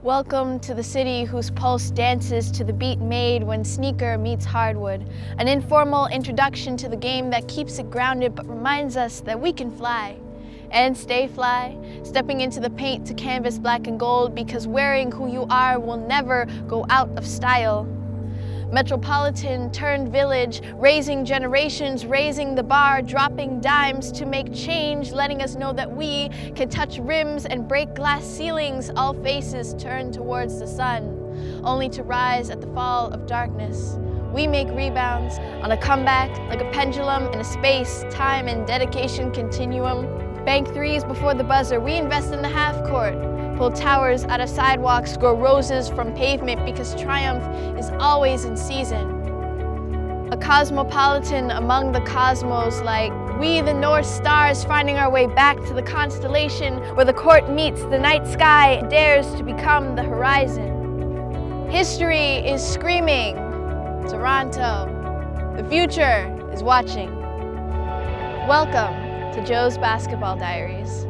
Welcome to the city whose pulse dances to the beat made when sneaker meets hardwood. An informal introduction to the game that keeps it grounded but reminds us that we can fly. And stay fly, stepping into the paint to canvas black and gold because wearing who you are will never go out of style. Metropolitan turned village, raising generations, raising the bar, dropping dimes to make change, letting us know that we can touch rims and break glass ceilings, all faces turned towards the sun, only to rise at the fall of darkness. We make rebounds on a comeback like a pendulum in a space, time, and dedication continuum. Bank threes before the buzzer, we invest in the half court. Pull towers out of sidewalks, grow roses from pavement because triumph is always in season. A cosmopolitan among the cosmos, like we the North Stars finding our way back to the constellation where the court meets the night sky and dares to become the horizon. History is screaming, Toronto. The future is watching. Welcome to Joe's Basketball Diaries.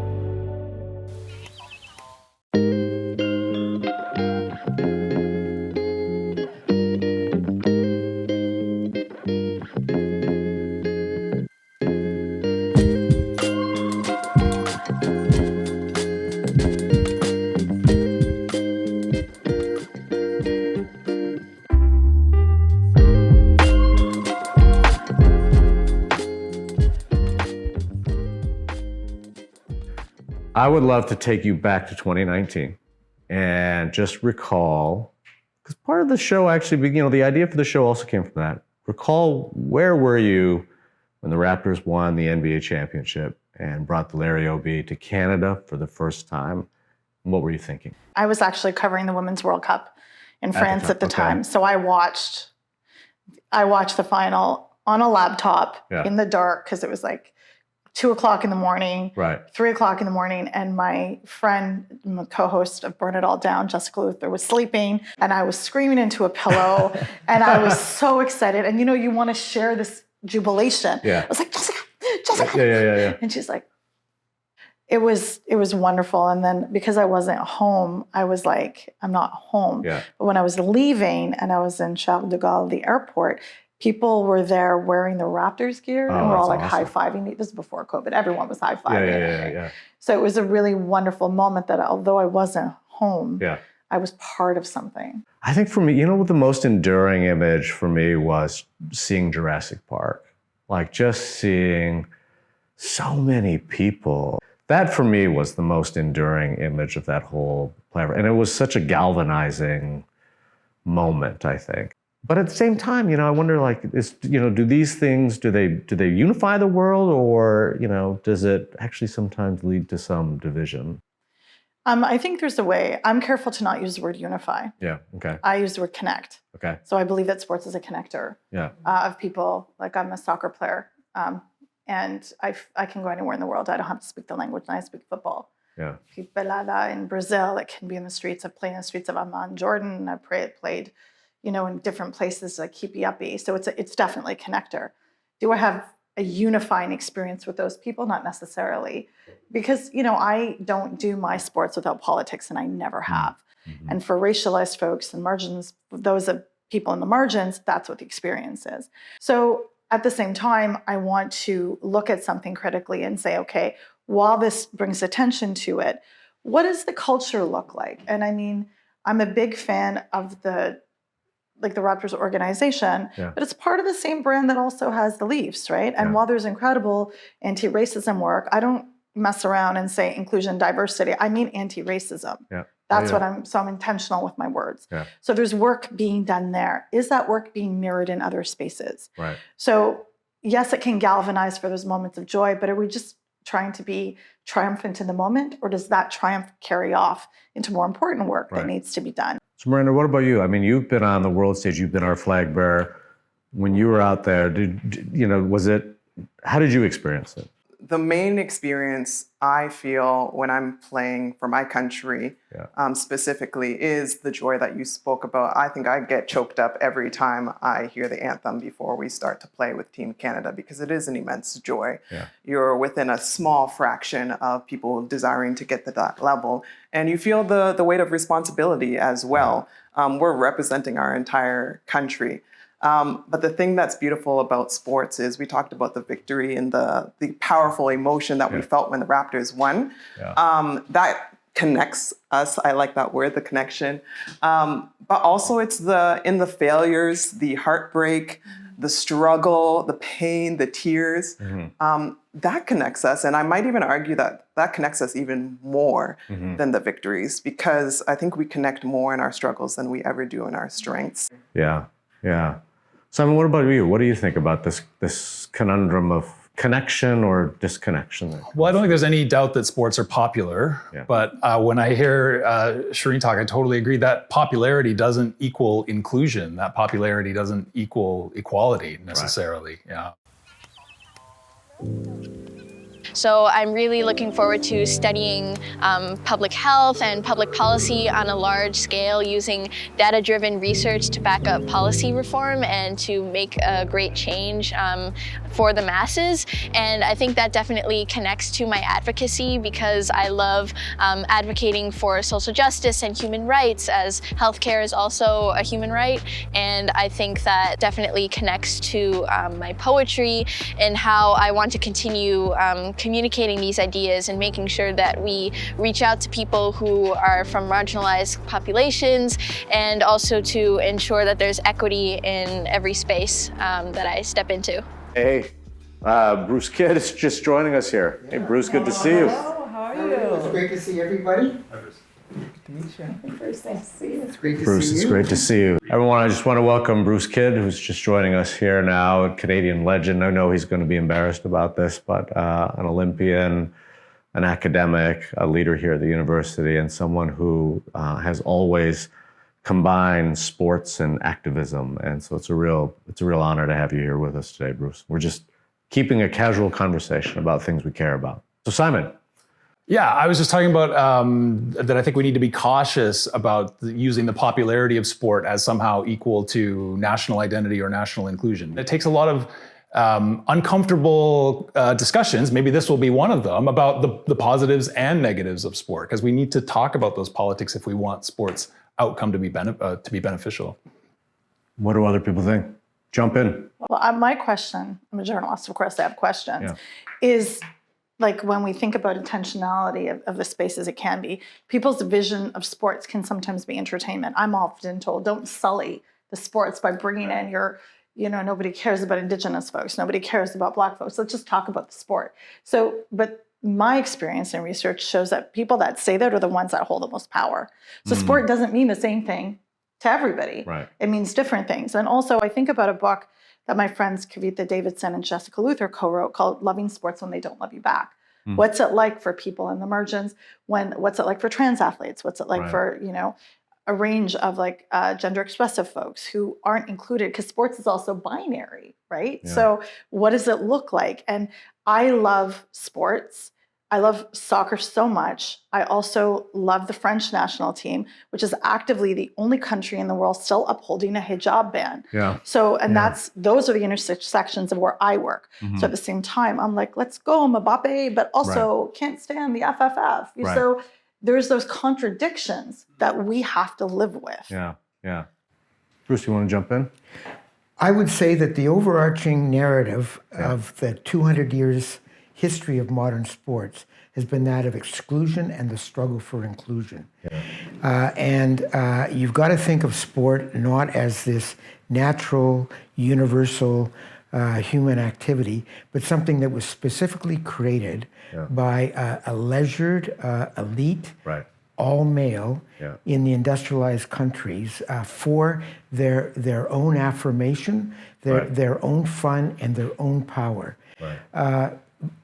I would love to take you back to 2019 and just recall, because part of the show actually, the idea for the show also came from that. Recall, where were you when the Raptors won the NBA championship and brought the Larry O.B. to Canada for the first time? What were you thinking? I was actually covering the Women's World Cup in France at the time. So I watched the final on a laptop in the dark because it was like 2 o'clock in the morning, 3 o'clock in the morning, and my friend, my co-host of Burn It All Down, Jessica Luther, was sleeping, and I was screaming into a pillow, and I was so excited. And you want to share this jubilation. I was like, Jessica. Yeah. And she's like, it was wonderful. And then because I wasn't home, I was like, I'm not home. But when I was leaving and I was in Charles de Gaulle, the airport, people were there wearing the Raptors gear, and we're all like awesome. High-fiving. This is before COVID. Everyone was high-fiving. Yeah. So it was a really wonderful moment that although I wasn't home, I was part of something. I think for me, what the most enduring image for me was seeing Jurassic Park. Like just seeing so many people. That for me was the most enduring image of that whole play. And it was such a galvanizing moment, I think. But at the same time, I wonder, do these things, do they unify the world, or, does it actually sometimes lead to some division? I think there's a way. I'm careful to not use the word unify. Yeah, okay. I use the word connect. Okay. So I believe that sports is a connector of people. Like I'm a soccer player, and I can go anywhere in the world. I don't have to speak the language, and I speak football. Yeah. Pelada in Brazil, it can be in the streets. I've played in the streets of Amman, Jordan. I've played in different places like Kipi-Yapi. So it's definitely a connector. Do I have a unifying experience with those people? Not necessarily. Because, I don't do my sports without politics, and I never have. Mm-hmm. And for racialized folks and margins, those of people in the margins, that's what the experience is. So at the same time, I want to look at something critically and say, okay, while this brings attention to it, what does the culture look like? And I mean, I'm a big fan of the Raptors organization, but it's part of the same brand that also has the Leafs, right? And while there's incredible anti-racism work, I don't mess around and say inclusion, diversity. I mean anti-racism. That's what I'm intentional with my words. So there's work being done there. Is that work being mirrored in other spaces? Right. So yes, it can galvanize for those moments of joy, but are we just trying to be triumphant in the moment, or does that triumph carry off into more important work that needs to be done? So Miranda, what about you? I mean, you've been on the world stage, you've been our flag bearer. When you were out there, how did you experience it? the main experience I feel when I'm playing for my country specifically is the joy that you spoke about. I think I get choked up every time I hear the anthem before we start to play with Team Canada, because it is an immense joy. Yeah. You're within a small fraction of people desiring to get to that level, and you feel the weight of responsibility as well. We're representing our entire country. But the thing that's beautiful about sports is we talked about the victory and the powerful emotion that we felt when the Raptors won. That connects us. I like that word, the connection. But also it's in the failures, the heartbreak, the struggle, the pain, the tears. That connects us. And I might even argue that connects us even more than the victories, because I think we connect more in our struggles than we ever do in our strengths. Yeah, yeah. Simon, what about you? What do you think about this conundrum of connection or disconnection? Well, I don't think there's any doubt that sports are popular, but when I hear Shireen talk, I totally agree that popularity doesn't equal inclusion. That popularity doesn't equal equality necessarily. Yeah. So I'm really looking forward to studying public health and public policy on a large scale, using data-driven research to back up policy reform and to make a great change for the masses. And I think that definitely connects to my advocacy, because I love advocating for social justice and human rights, as healthcare is also a human right. And I think that definitely connects to my poetry and how I want to continue communicating these ideas and making sure that we reach out to people who are from marginalized populations, and also to ensure that there's equity in every space that I step into. Hey, Bruce Kidd is just joining us here. Hey, Bruce, good to see you. Hello, how are you? It's great to see everybody. Good to meet you. First, nice to see you. It's great to Bruce, see you. it's great to see you. Everyone, I just want to welcome Bruce Kidd, who's just joining us here now, a Canadian legend. I know he's going to be embarrassed about this, but an Olympian, an academic, a leader here at the university, and someone who has always combined sports and activism. And so it's a real honor to have you here with us today, Bruce. We're just keeping a casual conversation about things we care about. So Simon. Yeah, I was just talking about that I think we need to be cautious about using the popularity of sport as somehow equal to national identity or national inclusion. It takes a lot of uncomfortable discussions, maybe this will be one of them, about the positives and negatives of sport, because we need to talk about those politics if we want sports outcome to be beneficial. What do other people think? Jump in. Well, my question, I'm a journalist, of course I have questions, is like when we think about intentionality of the spaces it can be, people's vision of sports can sometimes be entertainment. I'm often told, don't sully the sports by bringing in nobody cares about Indigenous folks, nobody cares about Black folks, let's just talk about the sport. So, but my experience and research shows that people that say that are the ones that hold the most power. So sport doesn't mean the same thing to everybody. Right. It means different things. And also I think about a book that my friends Kavitha Davidson and Jessica Luther co-wrote called Loving Sports When They Don't Love You Back. What's it like for people in the margins? What's it like for trans athletes? What's it like for, a range of gender expressive folks who aren't included, because sports is also binary, right? Yeah. So what does it look like? And I love sports. I love soccer so much. I also love the French national team, which is actively the only country in the world still upholding a hijab ban. Yeah. So, and those are the intersections of where I work. So at the same time, I'm like, let's go Mbappe, but also can't stand the FFF. Right. So there's those contradictions that we have to live with. Yeah, yeah. Bruce, you want to jump in? I would say that the overarching narrative of the 200 years history of modern sports has been that of exclusion and the struggle for inclusion. And you've got to think of sport not as this natural, universal human activity, but something that was specifically created by a leisured elite, all male in the industrialized countries for their own affirmation, their own fun, and their own power.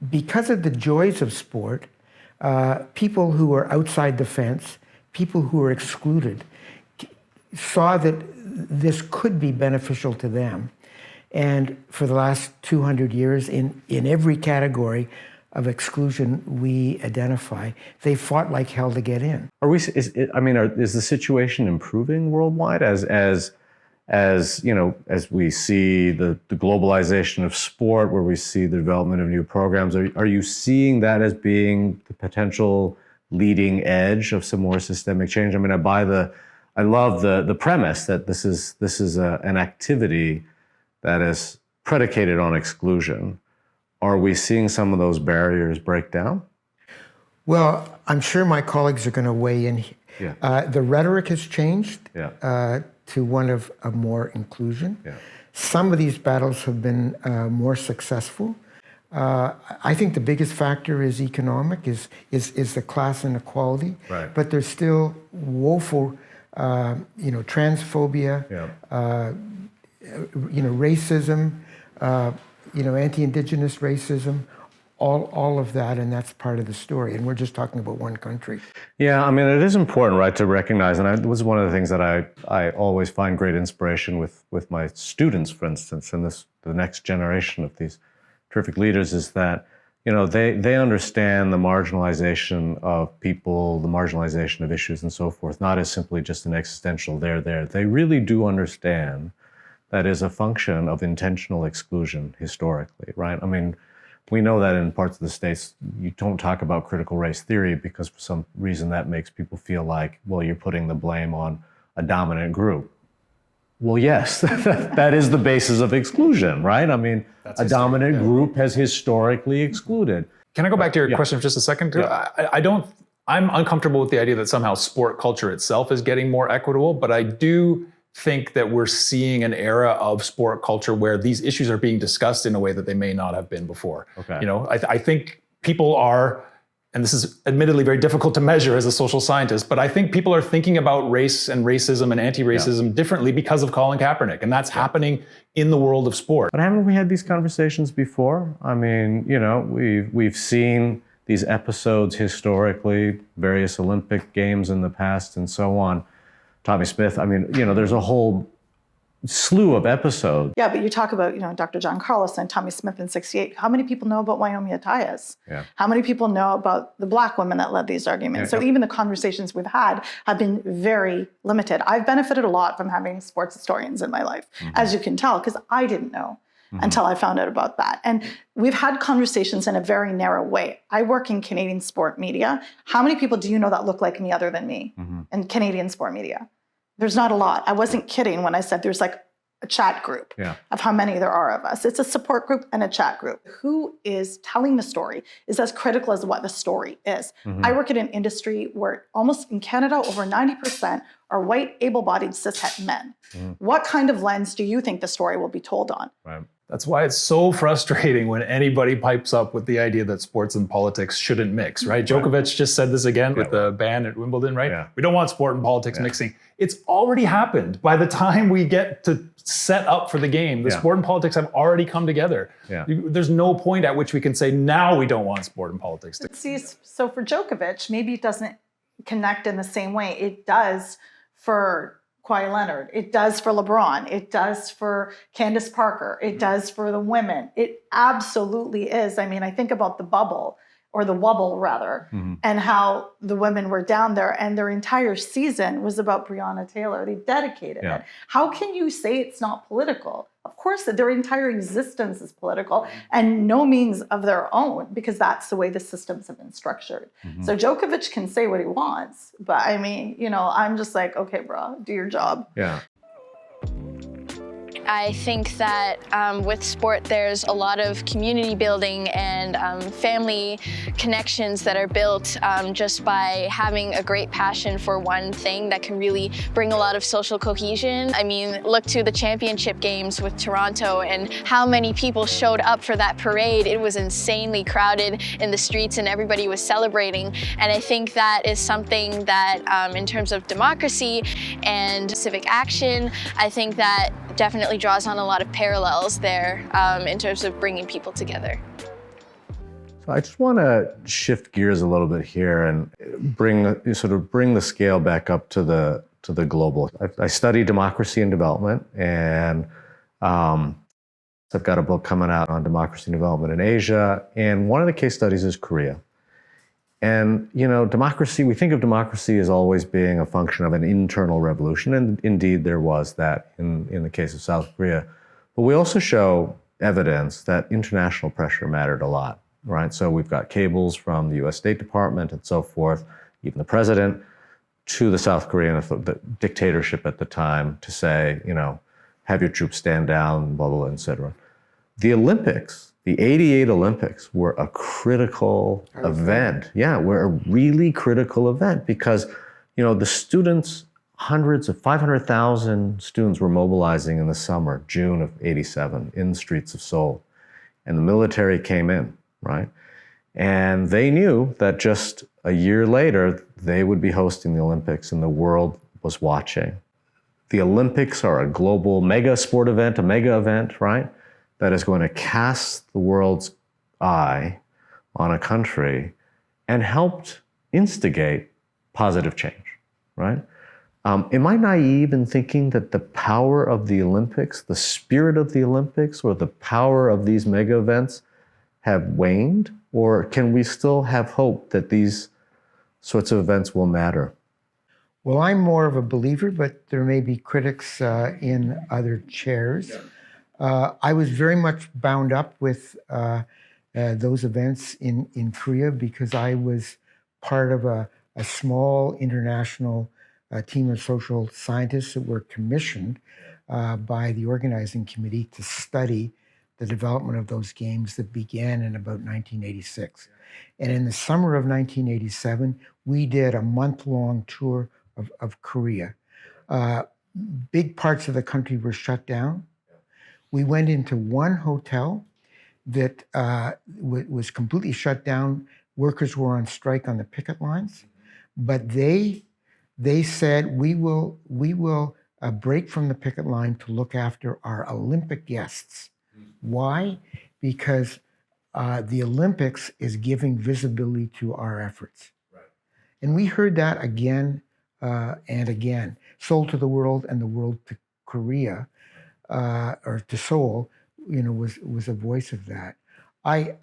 Because of the joys of sport, people who are outside the fence, people who are excluded, saw that this could be beneficial to them. And for the last 200 years, in every category, of exclusion we identify, they fought like hell to get in. Is the situation improving worldwide as we see the globalization of sport, where we see the development of new programs? Are you seeing that as being the potential leading edge of some more systemic change? I mean, I love the premise that this is an activity that is predicated on exclusion. Are we seeing some of those barriers break down? Well, I'm sure my colleagues are going to weigh in. Yeah. The rhetoric has changed Yeah. to one of more inclusion. Yeah. Some of these battles have been more successful. I think the biggest factor is economic, is the class inequality. Right. But there's still woeful, transphobia, racism, anti-Indigenous racism, all of that, and that's part of the story. And we're just talking about one country. Yeah, I mean, it is important, right, to recognize, and it was one of the things that I always find great inspiration with my students, for instance, and the next generation of these terrific leaders, is that, they understand the marginalization of people, the marginalization of issues and so forth, not as simply just an existential there. They really do understand that is a function of intentional exclusion historically, right? I mean, we know that in parts of the States, you don't talk about critical race theory because for some reason that makes people feel like, well, you're putting the blame on a dominant group. Well, yes, that is the basis of exclusion, right? I mean, a dominant group has historically excluded. Can I go back to your question for just a second? Yeah. I'm uncomfortable with the idea that somehow sport culture itself is getting more equitable, but I do think that we're seeing an era of sport culture where these issues are being discussed in a way that they may not have been before. Okay. I think people are, and this is admittedly very difficult to measure as a social scientist, but I think people are thinking about race and racism and anti-racism differently because of Colin Kaepernick, and that's happening in the world of sport. But haven't we had these conversations before? I mean, we've seen these episodes historically, various Olympic games in the past and so on. Tommy Smith, I mean, there's a whole slew of episodes. Yeah, but you talk about, Dr. John Carlos and Tommy Smith in '68. How many people know about Wyoming Atayas? Yeah. How many people know about the Black women that led these arguments? Yeah. So even the conversations we've had have been very limited. I've benefited a lot from having sports historians in my life, as you can tell, because I didn't know until I found out about that. And we've had conversations in a very narrow way. I work in Canadian sport media. How many people do you know that look like me other than me in Canadian sport media? There's not a lot. I wasn't kidding when I said there's like a chat group of how many there are of us. It's a support group and a chat group. Who is telling the story is as critical as what the story is. I work in an industry where almost in Canada, over 90% are white, able-bodied, cishet men. What kind of lens do you think the story will be told on? Right. That's why it's so frustrating when anybody pipes up with the idea that sports and politics shouldn't mix, right? Djokovic just said this again with the ban at Wimbledon, right? Yeah. We don't want sport and politics mixing. It's already happened. By the time we get to set up for the game, the sport and politics have already come together. Yeah. There's no point at which we can say, now we don't want sport and politics to. See, so for Djokovic, maybe it doesn't connect in the same way. It does for Kawhi Leonard. It does for LeBron. It does for Candace Parker. It does for the women. It absolutely is. I mean, I think about the bubble, or the wubble rather, and how the women were down there and their entire season was about Breonna Taylor. They dedicated it. How can you say it's not political? Of course, their entire existence is political and no means of their own, because that's the way the systems have been structured. So Djokovic can say what he wants, but I mean, I'm just like, okay, bro, do your job. Yeah. I think that with sport, there's a lot of community building and family connections that are built just by having a great passion for one thing that can really bring a lot of social cohesion. I mean, look to the championship games with Toronto and how many people showed up for that parade. It was insanely crowded in the streets and everybody was celebrating. And I think that is something that in terms of democracy and civic action, I think that definitely draws on a lot of parallels there in terms of bringing people together. So I just want to shift gears a little bit here and bring the scale back up to the global. I study democracy and development, and I've got a book coming out on democracy and development in Asia, and one of the case studies is Korea. And, democracy, we think of democracy as always being a function of an internal revolution, and indeed there was that in the case of South Korea. But we also show evidence that international pressure mattered a lot, right? So we've got cables from the US State Department and so forth, even the president, to the South Korean the dictatorship at the time to say, have your troops stand down, blah, blah, blah, et cetera. The Olympics, the '88 Olympics were a critical event. Yeah, were a really critical event because, the students, hundreds of 500,000 students were mobilizing in the summer, June of '87, in the streets of Seoul. And the military came in, right? And they knew that just a year later, they would be hosting the Olympics and the world was watching. The Olympics are a global mega sport event, a mega event, right? That is going to cast the world's eye on a country and helped instigate positive change, right? Am I naive in thinking that the power of the Olympics, the spirit of the Olympics, or the power of these mega events have waned? Or can we still have hope that these sorts of events will matter? Well, I'm more of a believer, but there may be critics in other chairs. I was very much bound up with those events in Korea because I was part of a small international team of social scientists that were commissioned by the organizing committee to study the development of those games that began in about 1986. And in the summer of 1987, we did a month-long tour of Korea. Big parts of the country were shut down. We went into one hotel that was completely shut down. Workers were on strike on the picket lines, but they said, we will break from the picket line to look after our Olympic guests. Why? Because the Olympics is giving visibility to our efforts. Right. And we heard that again and again. Seoul to the world and the world to Korea, or to Seoul, was a voice of that. I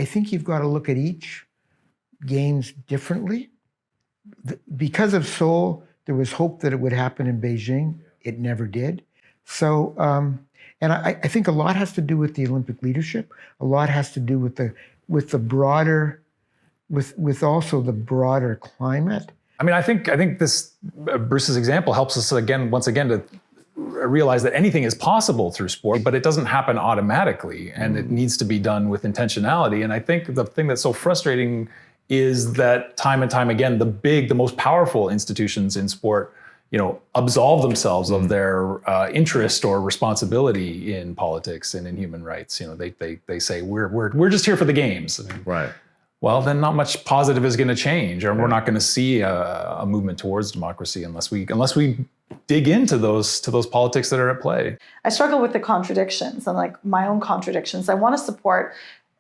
think you've got to look at each games differently. Because of Seoul, there was hope that it would happen in Beijing. It never did. So, and I think a lot has to do with the Olympic leadership. A lot has to do with the broader, with also the broader climate. I mean, I think this Bruce's example helps us once again to realize that anything is possible through sport, but it doesn't happen automatically, and it needs to be done with intentionality. And I think the thing that's so frustrating is that time and time again, the most powerful institutions in sport, absolve themselves of their interest or responsibility in politics and in human rights. They say we're just here for the games. Right. Well, then not much positive is going to change, or we're not going to see a movement towards democracy unless we dig into those politics that are at play. I struggle with the contradictions and my own contradictions. I want to support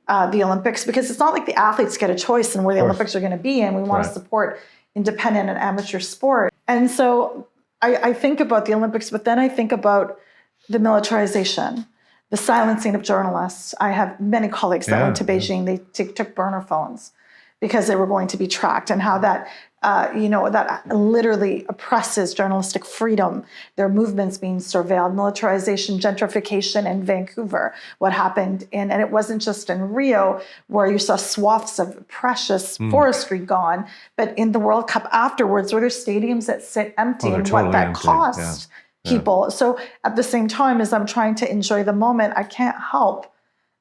the Olympics because it's not like the athletes get a choice in where the Olympics are going to be, and we want to support independent and amateur sport. And so I think about the Olympics, but then I think about the militarization, the silencing of journalists. I have many colleagues that went to Beijing. They took burner phones because they were going to be tracked, and how that that literally oppresses journalistic freedom. Their movements being surveilled, militarization, gentrification in Vancouver, what happened and it wasn't just in Rio where you saw swaths of precious forestry gone, but in the World Cup afterwards, where there's stadiums that sit empty and totally what that empty. cost people. So at the same time as I'm trying to enjoy the moment, I can't help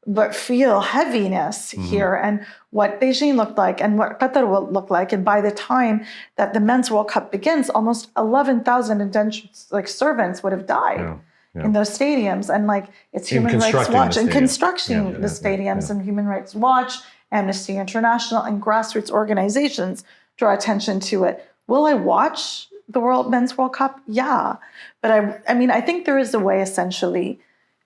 but feel heaviness here, and what Beijing looked like and what Qatar will look like. And by the time that the Men's World Cup begins, almost 11,000 indentured servants would have died in those stadiums. And it's Human Rights Watch and constructing the stadiums, and Human Rights Watch, Amnesty International, and grassroots organizations draw attention to it. Will I watch the Men's World Cup? Yeah. But I think there is a way essentially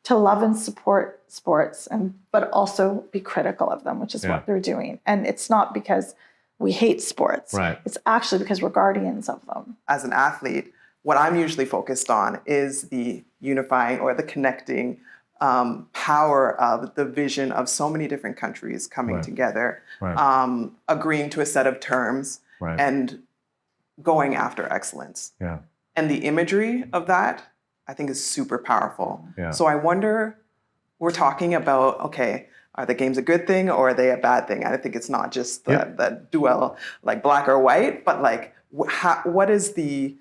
to love and support sports, but also be critical of them, which is what they're doing. And it's not because we hate sports. Right. It's actually because we're guardians of them. As an athlete, what I'm usually focused on is the unifying or the connecting power of the vision of so many different countries coming together, agreeing to a set of terms, and going after excellence. Yeah. And the imagery of that, I think, is super powerful. Yeah. So I wonder, we're talking about, okay, are the games a good thing or are they a bad thing? I think it's not just that duel, like black or white, but like what is the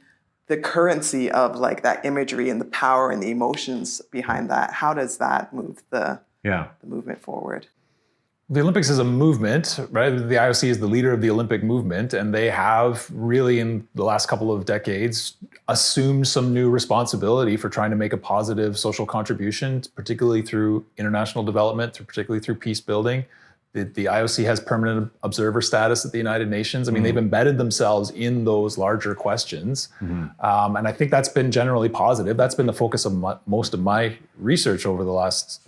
currency of like that imagery and the power and the emotions behind that? How does that move the movement forward? The Olympics is a movement, right? The IOC is the leader of the Olympic movement, and they have really, in the last couple of decades, assumed some new responsibility for trying to make a positive social contribution, particularly through international development, particularly through peace building. The IOC has permanent observer status at the United Nations. I mean, they've embedded themselves in those larger questions. And I think that's been generally positive. That's been the focus of most of my research over the last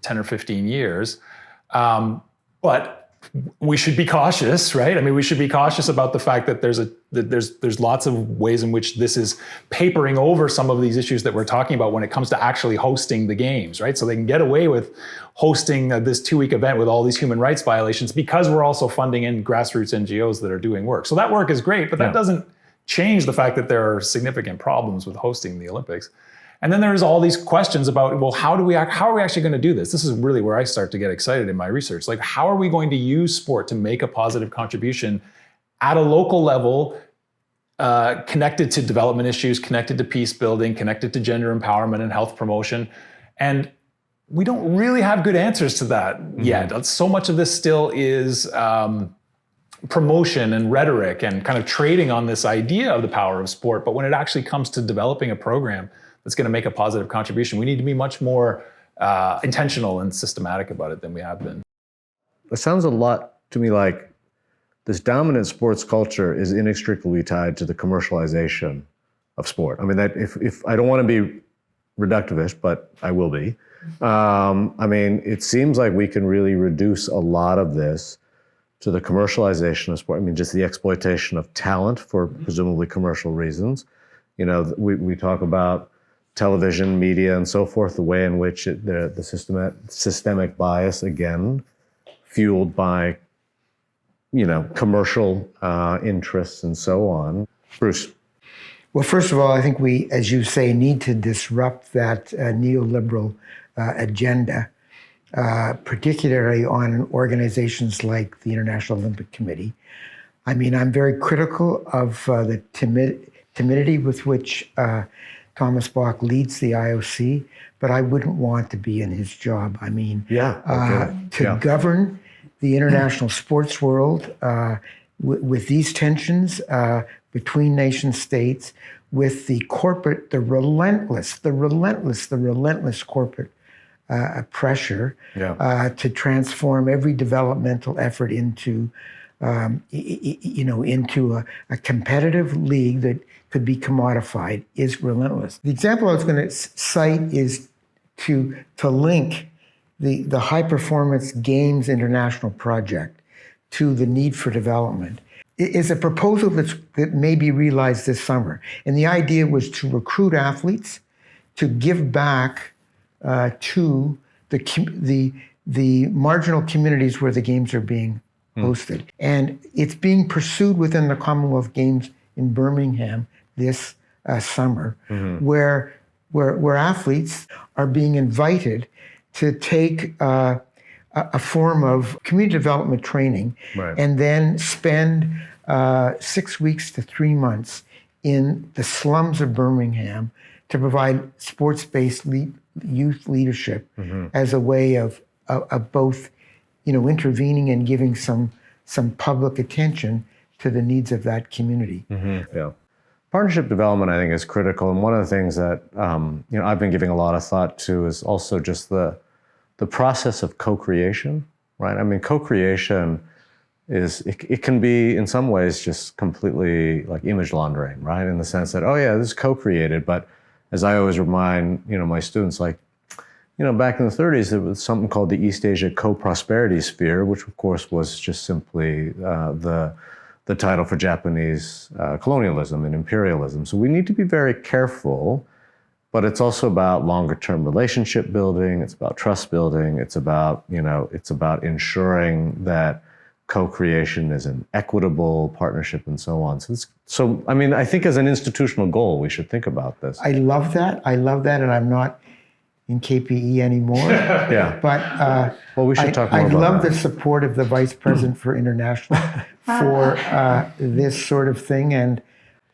10 or 15 years. But we should be cautious, right? I mean, we should be cautious about the fact that there's lots of ways in which this is papering over some of these issues that we're talking about when it comes to actually hosting the games, right? So they can get away with hosting this 2-week event with all these human rights violations because we're also funding in grassroots NGOs that are doing work. So that work is great, but that doesn't change the fact that there are significant problems with hosting the Olympics. And then there's all these questions about, well, how are we actually going to do this? This is really where I start to get excited in my research. Like, how are we going to use sport to make a positive contribution at a local level, connected to development issues, connected to peace building, connected to gender empowerment and health promotion? And we don't really have good answers to that yet. So much of this still is promotion and rhetoric and kind of trading on this idea of the power of sport. But when it actually comes to developing a program that's going to make a positive contribution, we need to be much more intentional and systematic about it than we have been. It sounds a lot to me like this dominant sports culture is inextricably tied to the commercialization of sport. I mean, that if I don't want to be reductivist, but I will be. I mean, it seems like we can really reduce a lot of this to the commercialization of sport. I mean, just the exploitation of talent for presumably commercial reasons. You know, we talk about television, media, and so forth, the way in which the systemic bias, again, fueled by, you know, commercial interests and so on. Bruce. Well, first of all, I think we, as you say, need to disrupt that neoliberal agenda, particularly on organizations like the International Olympic Committee. I mean, I'm very critical of the timidity with which Thomas Bach leads the IOC, but I wouldn't want to be in his job. I mean, to govern the international sports world with these tensions between nation states, with the corporate, the relentless corporate pressure to transform every developmental effort into, into a competitive league that could be commodified is relentless. The example I was going to cite is to link the High Performance Games International Project to the need for development. It is a proposal that may be realized this summer. And the idea was to recruit athletes, to give back to the marginal communities where the games are being hosted. And it's being pursued within the Commonwealth Games in Birmingham this summer, where athletes are being invited to take a form of community development training and then spend 6 weeks to 3 months in the slums of Birmingham to provide sports-based youth leadership as a way of both, intervening and giving some public attention to the needs of that community. Partnership development, I think, is critical. And one of the things that I've been giving a lot of thought to is also just the process of co-creation, right? I mean, co-creation it can be in some ways just completely like image laundering, right? In the sense that, oh yeah, this is co-created, but as I always remind my students, like, back in the 30s, there was something called the East Asia Co-Prosperity Sphere, which of course was just simply the title for Japanese colonialism and imperialism. So we need to be very careful But it's also about longer term relationship building. It's about trust building. It's about, it's about ensuring that co-creation is an equitable partnership and so on. So I think as an institutional goal, we should think about this. I love that. And I'm not in KPE anymore. Yeah. But well, we should talk more about I love that. the support of the Vice President for International for this sort of thing. And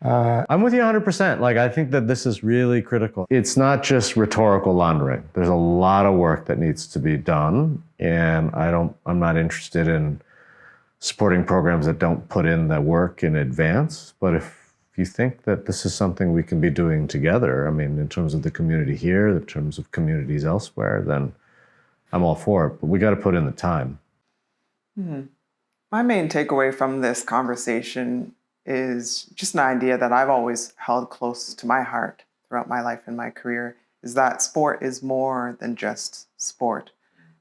I'm with you 100%. I think that this is really critical. It's not just rhetorical laundering. There's a lot of work that needs to be done. And I'm not interested in supporting programs that don't put in the work in advance. But if you think that this is something we can be doing together, in terms of the community here, in terms of communities elsewhere, then I'm all for it. But we got to put in the time. My main takeaway from this conversation is just an idea that I've always held close to my heart throughout my life and my career, is that sport is more than just sport.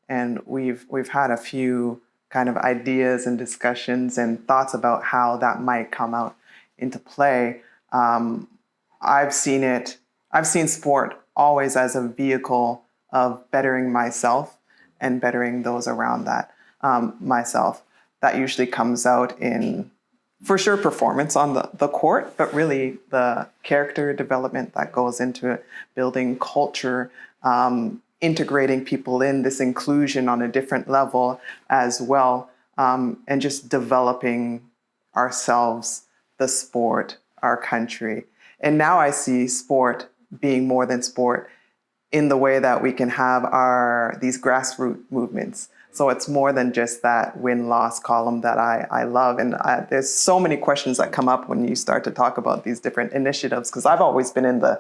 And we've had a few kind of ideas and discussions and thoughts about how that might come out into play. I've seen sport always as a vehicle of bettering myself and bettering those around that myself. That usually comes out in, for sure, performance on the court, but really the character development that goes into it, building culture, integrating people in, this inclusion on a different level as well, and just developing ourselves, the sport, our country. And now I see sport being more than sport in the way that we can have these grassroots movements. So it's more than just that win-loss column that I love. And there's so many questions that come up when you start to talk about these different initiatives, because I've always been in the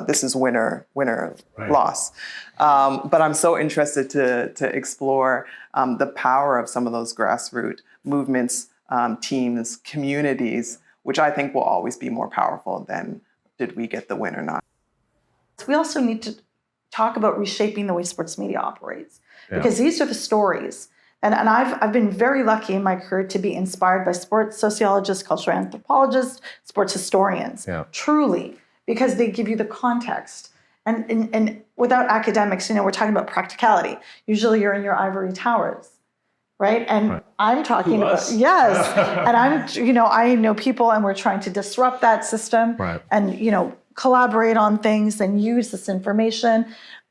this is winner, right. Loss. But I'm so interested to explore the power of some of those grassroots movements, teams, communities, which I think will always be more powerful than did we get the win or not. We also need to talk about reshaping the way sports media operates. Because these are the stories. And I've been very lucky in my career to be inspired by sports sociologists, cultural anthropologists, sports historians, truly, because they give you the context. And without academics, we're talking about practicality. Usually you're in your ivory towers, right? And I'm talking about, and I know people, and we're trying to disrupt that system and, collaborate on things and use this information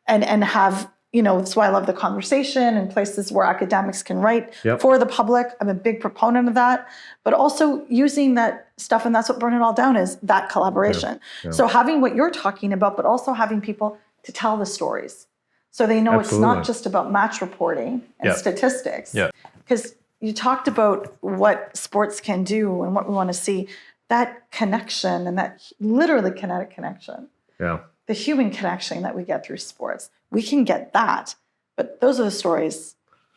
and have, that's why I love the conversation and places where academics can write for the public. I'm a big proponent of that, but also using that stuff, and that's what Burn It All Down is, that collaboration. So having what you're talking about, but also having people to tell the stories. So they know it's not just about match reporting and statistics. Because you talked about what sports can do and what we want to see, that connection and that literally kinetic connection. The human connection that we get through sports. We can get that, but those are the stories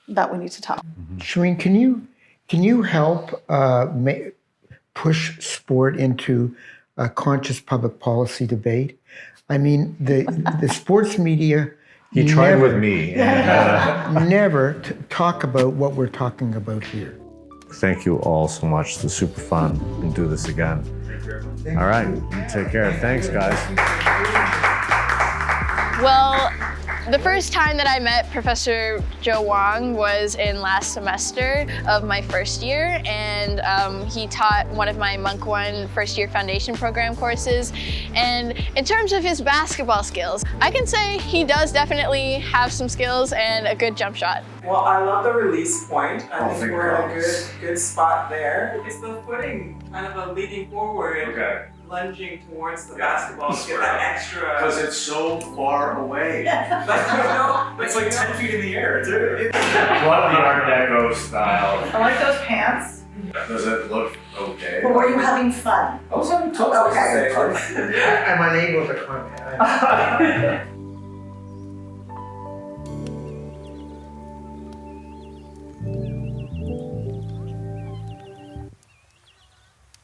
that we need to tell. Shireen, can you help push sport into a conscious public policy debate? The sports media. He tried with me. Never talk about what we're talking about here. Thank you all so much. This was super fun. We'll do this again. All right, you take care. Thanks, guys. Well, the first time that I met Professor Joe Wong was in last semester of my first year, and he taught one of my Monk 1 first year foundation program courses. And in terms of his basketball skills, I can say he does definitely have some skills and a good jump shot. Well, I love the release point. I think we're in a good spot there. It's the footing, kind of a leading forward. Lunging towards the basketball to get that extra. Because it's so far away. It's like 10 feet in the air, too. Love the Art Deco style. I like those pants. Does it look okay? But were you having fun? I was having fun. Okay. I'm unable to comment.